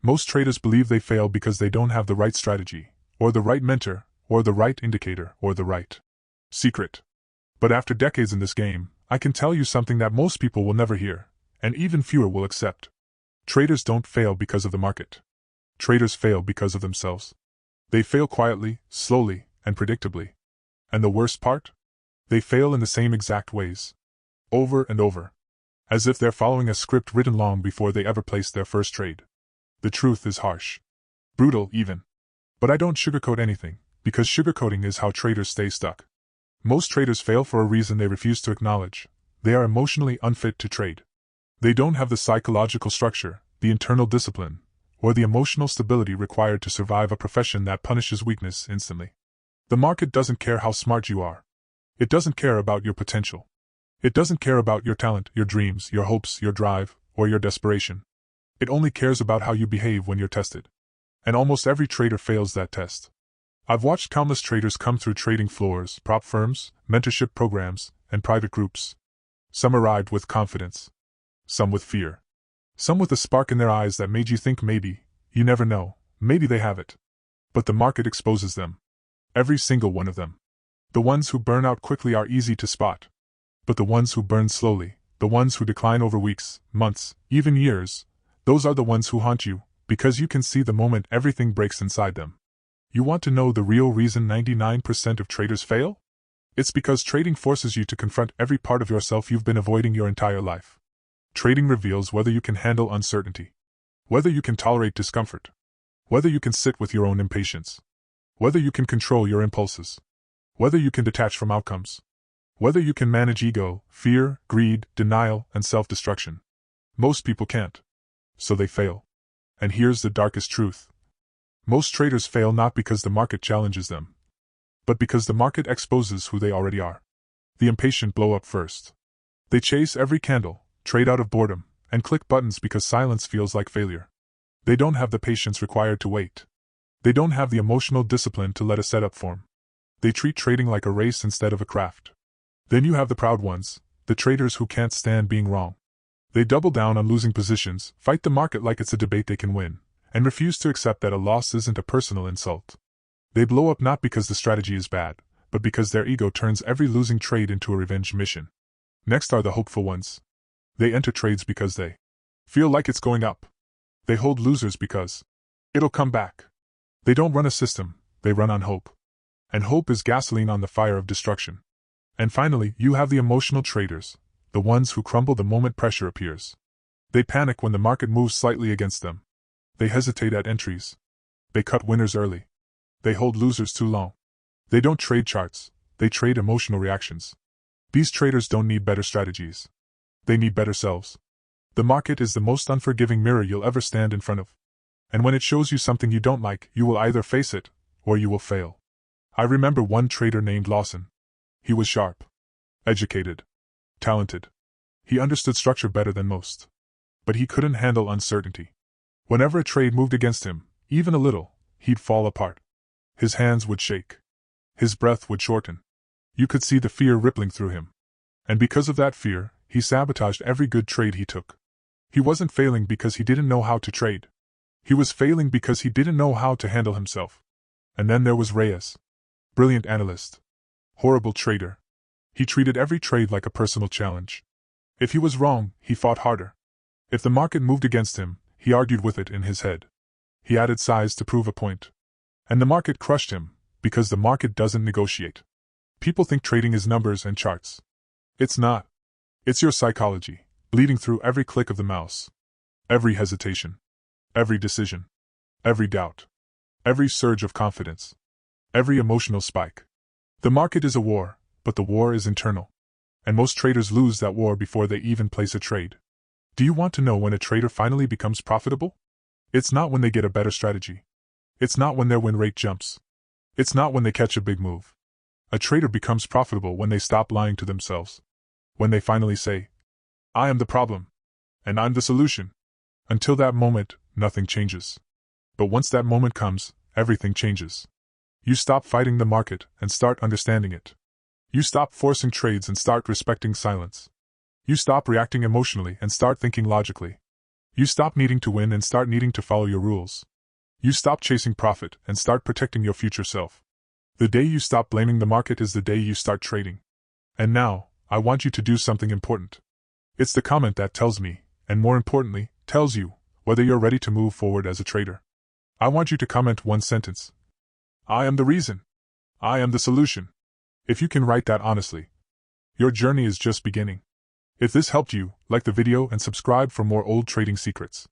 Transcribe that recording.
Most traders believe they fail because they don't have the right strategy, or the right mentor, or the right indicator, or the right secret. But after decades in this game, I can tell you something that most people will never hear, and even fewer will accept. Traders don't fail because of the market. Traders fail because of themselves. They fail quietly, slowly, and predictably. And the worst part? They fail in the same exact ways. Over and over. As if they're following a script written long before they ever placed their first trade. The truth is harsh. Brutal, even. But I don't sugarcoat anything, because sugarcoating is how traders stay stuck. Most traders fail for a reason they refuse to acknowledge. They are emotionally unfit to trade. They don't have the psychological structure, the internal discipline, or the emotional stability required to survive a profession that punishes weakness instantly. The market doesn't care how smart you are. It doesn't care about your potential. It doesn't care about your talent, your dreams, your hopes, your drive, or your desperation. It only cares about how you behave when you're tested. And almost every trader fails that test. I've watched countless traders come through trading floors, prop firms, mentorship programs, and private groups. Some arrived with confidence. Some with fear. Some with a spark in their eyes that made you think maybe, you never know, maybe they have it. But the market exposes them. Every single one of them. The ones who burn out quickly are easy to spot. But the ones who burn slowly, the ones who decline over weeks, months, even years, those are the ones who haunt you, because you can see the moment everything breaks inside them. You want to know the real reason 99% of traders fail? It's because trading forces you to confront every part of yourself you've been avoiding your entire life. Trading reveals whether you can handle uncertainty, whether you can tolerate discomfort, whether you can sit with your own impatience, whether you can control your impulses, whether you can detach from outcomes, whether you can manage ego, fear, greed, denial, and self-destruction. Most people can't. So they fail. And here's the darkest truth. Most traders fail not because the market challenges them, but because the market exposes who they already are. The impatient blow up first. They chase every candle, trade out of boredom, and click buttons because silence feels like failure. They don't have the patience required to wait. They don't have the emotional discipline to let a setup form. They treat trading like a race instead of a craft. Then you have the proud ones, the traders who can't stand being wrong. They double down on losing positions, fight the market like it's a debate they can win, and refuse to accept that a loss isn't a personal insult. They blow up not because the strategy is bad, but because their ego turns every losing trade into a revenge mission. Next are the hopeful ones. They enter trades because they feel like it's going up. They hold losers because it'll come back. They don't run a system, they run on hope. And hope is gasoline on the fire of destruction. And finally, you have the emotional traders, the ones who crumble the moment pressure appears. They panic when the market moves slightly against them. They hesitate at entries. They cut winners early. They hold losers too long. They don't trade charts, they trade emotional reactions. These traders don't need better strategies. They need better selves. The market is the most unforgiving mirror you'll ever stand in front of. And when it shows you something you don't like, you will either face it, or you will fail. I remember one trader named Lawson. He was sharp, educated, talented. He understood structure better than most. But he couldn't handle uncertainty. Whenever a trade moved against him, even a little, he'd fall apart. His hands would shake. His breath would shorten. You could see the fear rippling through him. And because of that fear, he sabotaged every good trade he took. He wasn't failing because he didn't know how to trade. He was failing because he didn't know how to handle himself. And then there was Reyes. Brilliant analyst. Horrible trader. He treated every trade like a personal challenge. If he was wrong, he fought harder. If the market moved against him, he argued with it in his head. He added size to prove a point. And the market crushed him, because the market doesn't negotiate. People think trading is numbers and charts. It's not. It's your psychology, bleeding through every click of the mouse. Every hesitation. Every decision. Every doubt. Every surge of confidence. Every emotional spike. The market is a war, but the war is internal. And most traders lose that war before they even place a trade. Do you want to know when a trader finally becomes profitable? It's not when they get a better strategy. It's not when their win rate jumps. It's not when they catch a big move. A trader becomes profitable when they stop lying to themselves. When they finally say, I am the problem. And I'm the solution. Until that moment, nothing changes. But once that moment comes, everything changes. You stop fighting the market and start understanding it. You stop forcing trades and start respecting silence. You stop reacting emotionally and start thinking logically. You stop needing to win and start needing to follow your rules. You stop chasing profit and start protecting your future self. The day you stop blaming the market is the day you start trading. And now, I want you to do something important. It's the comment that tells me, and more importantly, tells you, whether you're ready to move forward as a trader. I want you to comment one sentence. I am the reason. I am the solution. If you can write that honestly, your journey is just beginning. If this helped you, like the video and subscribe for more old trading secrets.